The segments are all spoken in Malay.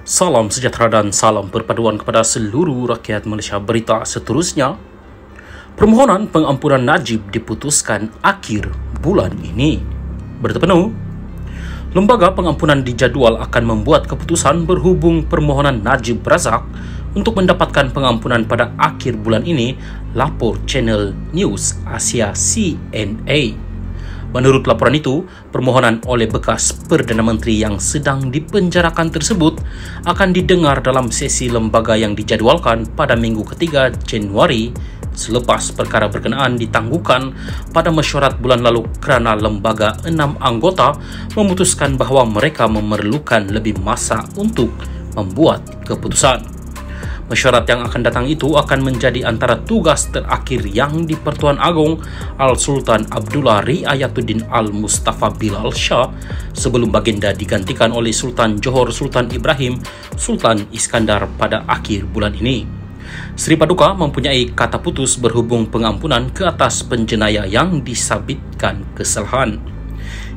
Salam sejahtera dan salam perpaduan kepada seluruh rakyat Malaysia. Berita seterusnya, permohonan pengampunan Najib diputuskan akhir bulan ini. Berita penuh, lembaga pengampunan dijadual akan membuat keputusan berhubung permohonan Najib Razak untuk mendapatkan pengampunan pada akhir bulan ini, lapor Channel News Asia CNA. Menurut laporan itu, permohonan oleh bekas Perdana Menteri yang sedang dipenjarakan tersebut akan didengar dalam sesi lembaga yang dijadualkan pada Minggu ketiga Januari selepas perkara berkenaan ditangguhkan pada mesyuarat bulan lalu kerana lembaga 6 anggota memutuskan bahawa mereka memerlukan lebih masa untuk membuat keputusan. Mesyuarat yang akan datang itu akan menjadi antara tugas terakhir yang di-Pertuan Agong Al-Sultan Abdullah Riayatuddin Al-Mustafa Bilal Shah sebelum baginda digantikan oleh Sultan Johor Sultan Ibrahim Sultan Iskandar pada akhir bulan ini. Sri Paduka mempunyai kata putus berhubung pengampunan ke atas penjenayah yang disabitkan kesalahan.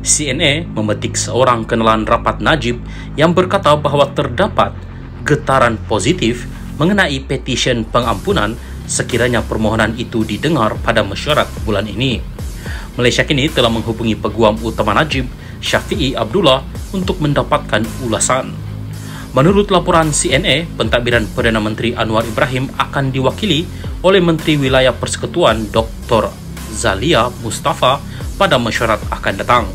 CNA memetik seorang kenalan rapat Najib yang berkata bahawa terdapat getaran positif mengenai petisyen pengampunan sekiranya permohonan itu didengar pada mesyuarat bulan ini. Malaysia kini telah menghubungi Peguam Utama Najib, Syafiee Abdullah, untuk mendapatkan ulasan. Menurut laporan CNA, pentadbiran Perdana Menteri Anwar Ibrahim akan diwakili oleh Menteri Wilayah Persekutuan Dr. Zalia Mustafa pada mesyuarat akan datang.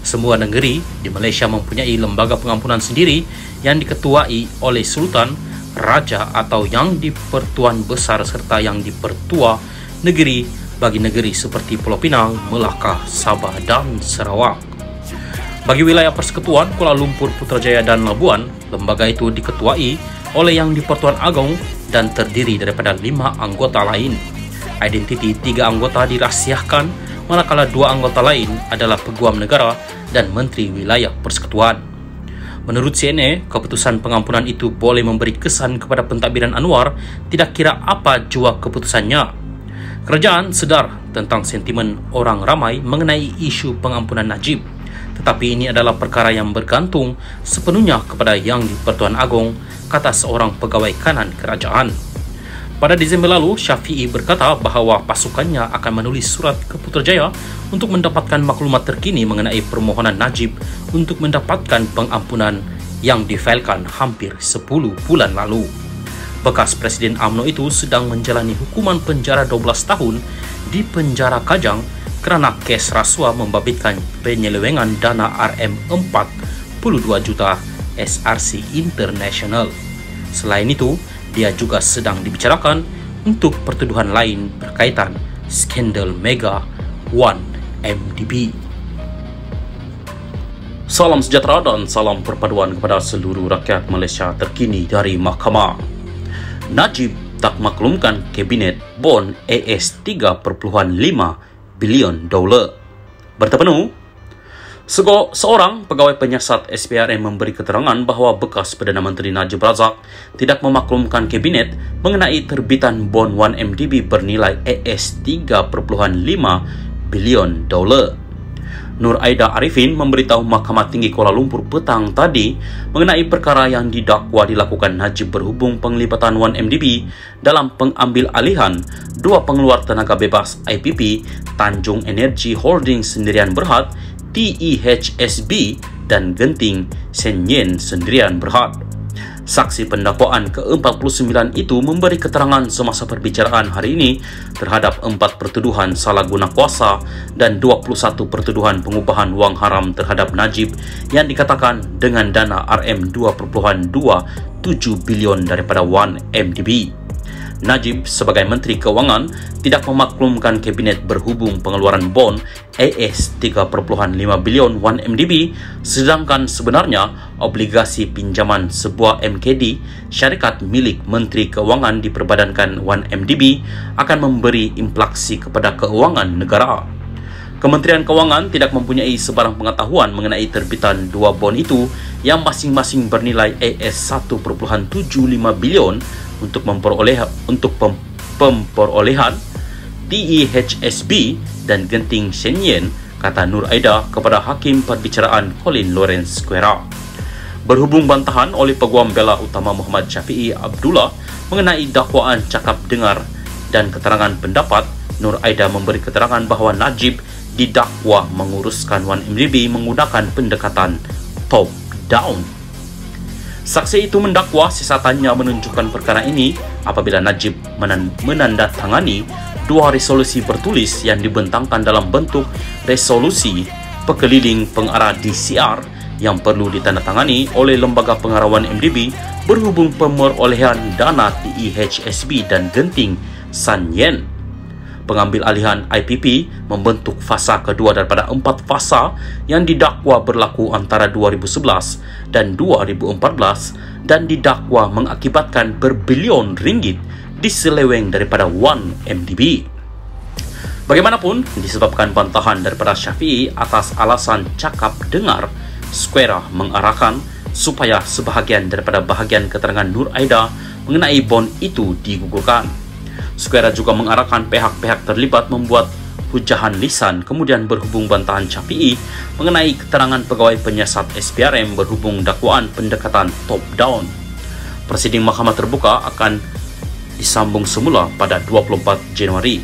Semua negeri di Malaysia mempunyai lembaga pengampunan sendiri yang diketuai oleh Sultan, Raja atau yang di-Pertuan Besar serta yang di-Pertua negeri bagi negeri seperti Pulau Pinang, Melaka, Sabah dan Sarawak. Bagi wilayah Persekutuan Kuala Lumpur, Putrajaya dan Labuan, lembaga itu diketuai oleh yang di-Pertuan Agong dan terdiri daripada 5 anggota lain. Identiti 3 anggota dirahsiakan, manakala 2 anggota lain adalah Peguam Negara dan Menteri Wilayah Persekutuan. Menurut CNA, keputusan pengampunan itu boleh memberi kesan kepada pentadbiran Anwar tidak kira apa jua keputusannya. Kerajaan sedar tentang sentimen orang ramai mengenai isu pengampunan Najib, tetapi ini adalah perkara yang bergantung sepenuhnya kepada Yang di-Pertuan Agong, kata seorang pegawai kanan kerajaan. Pada Disember lalu, Syafiee berkata bahawa pasukannya akan menulis surat ke Putrajaya untuk mendapatkan maklumat terkini mengenai permohonan Najib untuk mendapatkan pengampunan yang difailkan hampir 10 bulan lalu. Bekas Presiden UMNO itu sedang menjalani hukuman penjara 12 tahun di penjara Kajang kerana kes rasuah membabitkan penyelewengan dana RM42 juta SRC International. Selain itu, dia juga sedang dibicarakan untuk pertuduhan lain berkaitan skandal Mega 1MDB. Salam sejahtera dan salam perpaduan kepada seluruh rakyat Malaysia terkini dari Mahkamah. Najib tak maklumkan kabinet bond AS 3.5 bilion dolar. Bertemu, seorang pegawai penyiasat SPRM memberi keterangan bahawa bekas Perdana Menteri Najib Razak tidak memaklumkan kabinet mengenai terbitan bond 1MDB bernilai AS 3.5 bilion dolar. Nur Aida Arifin memberitahu Mahkamah Tinggi Kuala Lumpur petang tadi mengenai perkara yang didakwa dilakukan Najib berhubung penglibatan 1MDB dalam pengambil alihan 2 pengeluar tenaga bebas IPP Tanjung Energy Holding Sendirian Berhad TEHSB dan Genting Senyen Sendirian Berhad. Saksi pendakwaan ke-49 itu memberi keterangan semasa perbicaraan hari ini terhadap 4 pertuduhan salah guna kuasa dan 21 pertuduhan pengubahan wang haram terhadap Najib yang dikatakan dengan dana RM2.27 bilion daripada 1MDB. Najib sebagai Menteri Kewangan tidak memaklumkan kabinet berhubung pengeluaran bond AS 3.5 bilion 1MDB, sedangkan sebenarnya obligasi pinjaman sebuah MKD syarikat milik Menteri Kewangan diperbadankan 1MDB akan memberi implikasi kepada keuangan negara. Kementerian Kewangan tidak mempunyai sebarang pengetahuan mengenai terbitan 2 bond itu yang masing-masing bernilai AS 1.75 bilion untuk pemperolehan TEHSB dan Genting Senyen, kata Nur Aida kepada Hakim Perbicaraan Colin Lawrence Quera. Berhubung bantahan oleh Peguam Bela Utama Muhammad Syafiee Abdullah mengenai dakwaan cakap dengar dan keterangan pendapat, Nur Aida memberi keterangan bahawa Najib didakwa menguruskan 1MDB menggunakan pendekatan top-down. Saksi itu mendakwa sisatannya menunjukkan perkara ini apabila Najib menandatangani 2 resolusi bertulis yang dibentangkan dalam bentuk resolusi pekeliling pengarah DCR yang perlu ditandatangani oleh Lembaga Pengarawan MDB berhubung pemerolehan dana TEHSB dan genting San Yen. Pengambil alihan IPP membentuk fasa kedua daripada 4 fasa yang didakwa berlaku antara 2011 dan 2014 dan didakwa mengakibatkan berbilion ringgit diseleweng daripada 1MDB. Bagaimanapun, disebabkan bantahan daripada Syafiee atas alasan cakap dengar, Square mengarahkan supaya sebahagian daripada bahagian keterangan Nur Aida mengenai bond itu digugurkan. Square juga mengarahkan pihak-pihak terlibat membuat hujahan lisan kemudian berhubung bantahan Syafiee mengenai keterangan pegawai penyiasat SPRM berhubung dakwaan pendekatan top-down. Prosiding Mahkamah Terbuka akan disambung semula pada 24 Januari.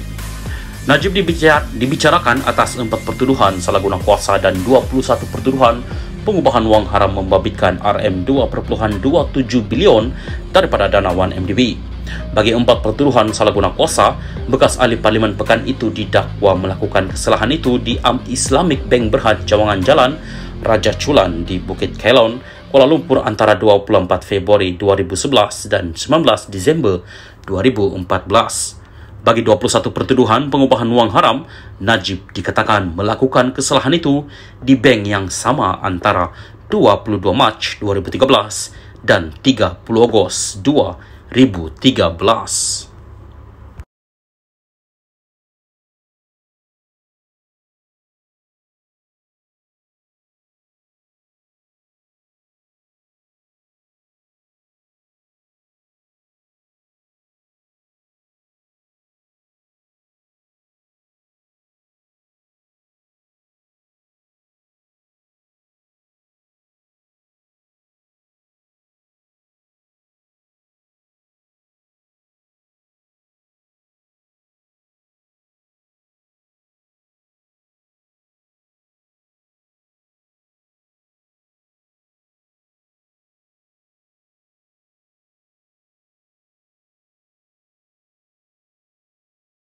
Najib dibicarakan atas 4 pertuduhan salah guna kuasa dan 21 pertuduhan pengubahan wang haram membabitkan RM2.27 bilion daripada dana 1MDB. Bagi 4 pertuduhan salah guna kuasa, bekas ahli Parlimen Pekan itu didakwa melakukan kesalahan itu di Islamic Bank Berhad Cawangan Jalan Raja Chulan di Bukit Kelon, Kuala Lumpur antara 24 Februari 2011 dan 19 Disember 2014. Bagi 21 pertuduhan pengubahan wang haram, Najib dikatakan melakukan kesalahan itu di bank yang sama antara 22 Mac 2013 dan 30 Ogos 2013.